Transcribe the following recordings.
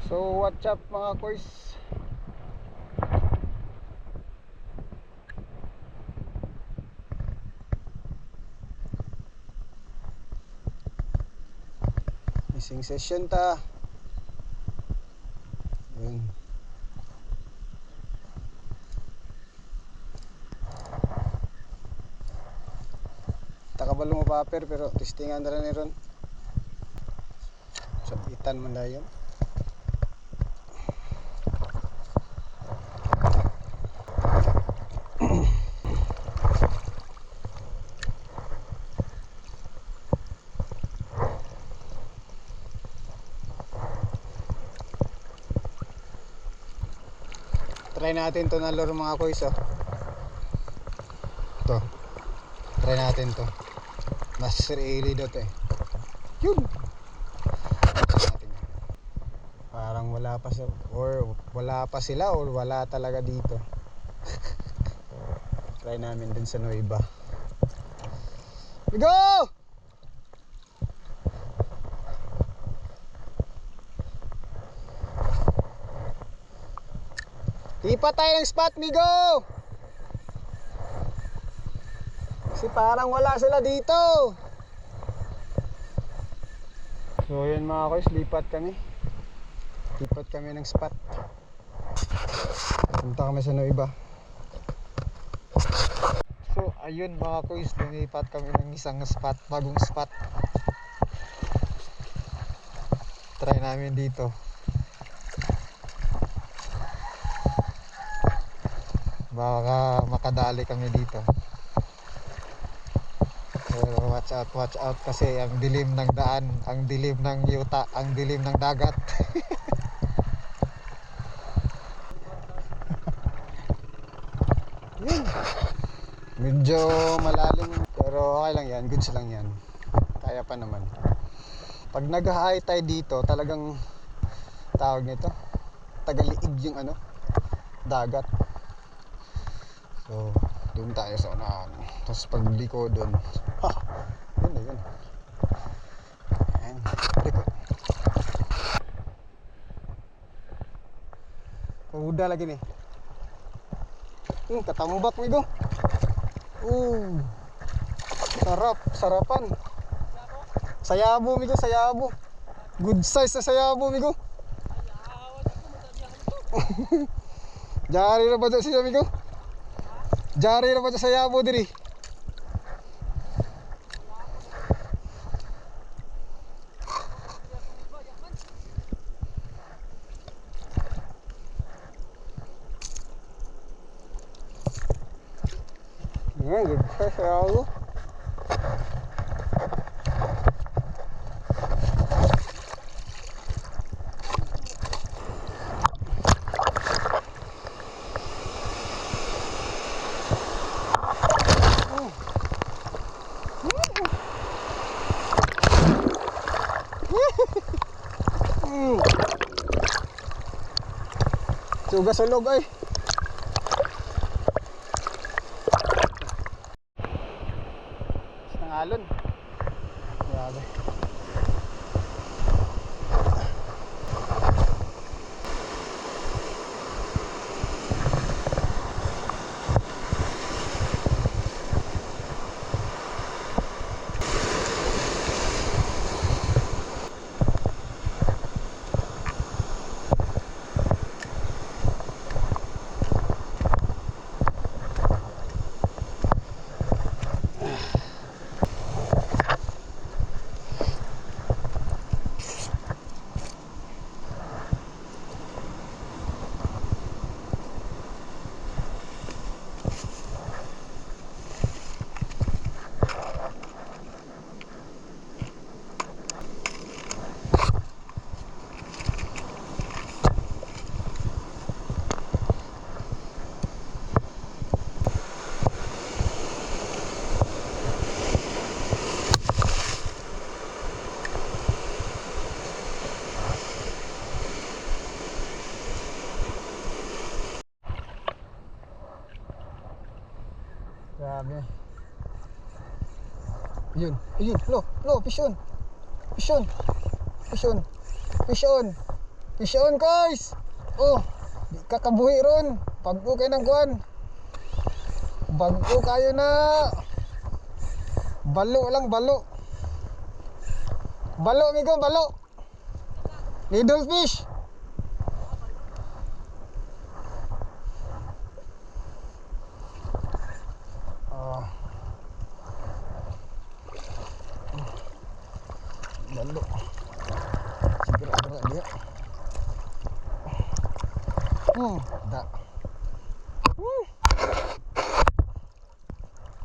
So what's up mga koys? Missing session ta. Yun. Takabalo mo paper pero testingan na rin ron. Sabitan man na yun. Try natin to na lure mga koys, oh. Ito. Try natin to. Mas really dot eh. Yun. Parang wala pa sa or wala pa sila or wala talaga dito. Try namin dun sa Nueva. Go! Lipat tayo ng spot, Migo! Kasi parang wala sila dito. So yun mga koys, lipat kami. Lipat kami ng spot. Punta kami sa Nueva. So ayun mga koys, lumipat kami ng isang spot, bagong spot. Try namin dito. Baka makadali kami dito. Pero watch out kasi ang dilim ng daan, ang dilim ng yuta, ang dilim ng dagat. Medyo malalim pero okay lang yan, goods lang yan. Kaya pa naman. Pag nag-high tide dito, talagang tawag nito, tagaliig yung ano, dagat. So, doon tayo sa unahan. Tapos pagliko doon, ha! Yun na yun. Ayan, likod. Pamuda lagi nih. Katambak nih go. Sarap, sarapan. Sayabo migo, sayabo. Good size sa sayabo migo. Jari na ba dyan siya migo? Jari na ba dyan sayabo diri? Good size sayabo. Suga sulog ay. Nangalon. Grabe. Grabe. Yun, lo, fish on. Fish on. Fish on. Fish on. Fish on guys. Oh, di ka kabuhi ron. Bago kayo ng kuwan. Bago kayo na. Balo lang, balo. Balo amigo, balo. Needle fish. Oh. Balo. Gerak-gerak dia. Da.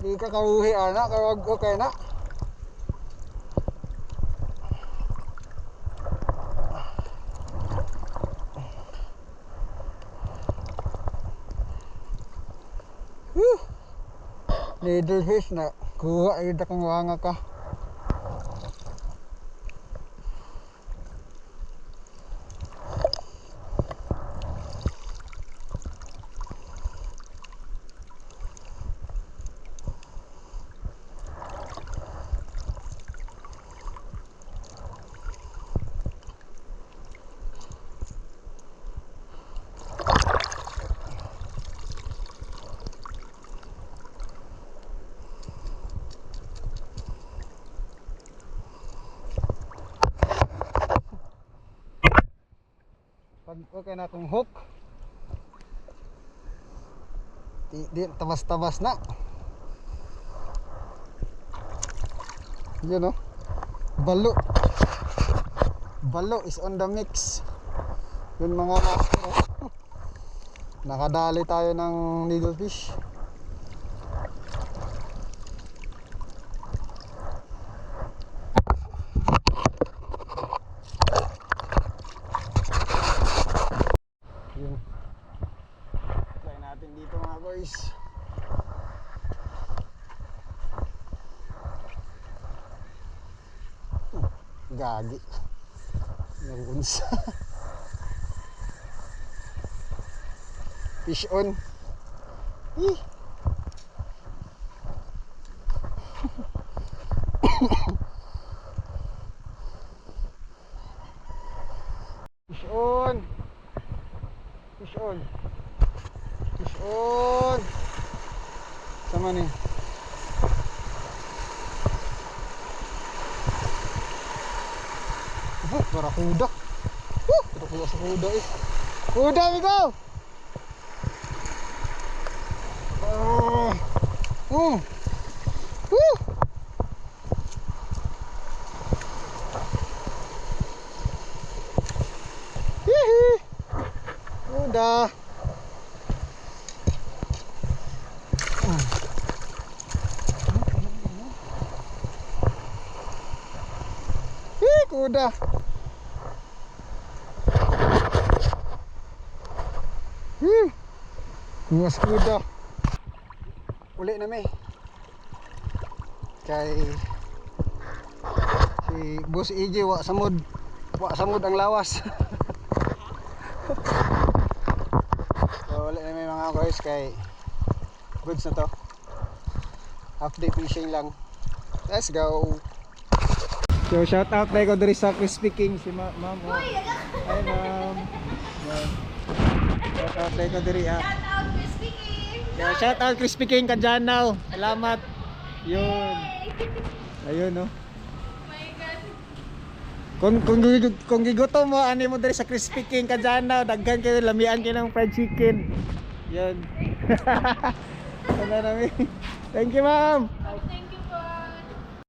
Di ka kauhi anak, kawag okay na. Needle fish na kuha ay kang wanga ka. Pag okay na akong hook, di tabas-tabas na. Yun, no? Balo. Balo is on the mix. Yun mga master, oh. Nakadali tayo ng needlefish. Yun. Try natin dito mga boys. Gagi. Nagunsa. Fish on. Ih. Fish on. Fish on. Fish on. Sama nih. Barakuda. Kita keluar sa kuda eh. Kuda amigo. Hihi. Kuda. Kuda. Buwas kuda. Uli na may. Kay si Boss EJ wa samud ang lawas. So uli na may mga boys, kay goods na to. Update fishing lang. Let's go. So shout out tayo ko diri sa Crispy King si ma'am. Hi ma'am. Shout out tayo ko diri ha. Shout out Crispy King. Yeah, shout out Crispy King Kadjanaw. Salamat. Yun. Ayun no. Oh my God. Kung gigutom mo ani mo diri sa Crispy King Kadjanaw, daghan kayo lamian kayo ng fried chicken. Yun. Ano namin. Thank you ma'am. Okay.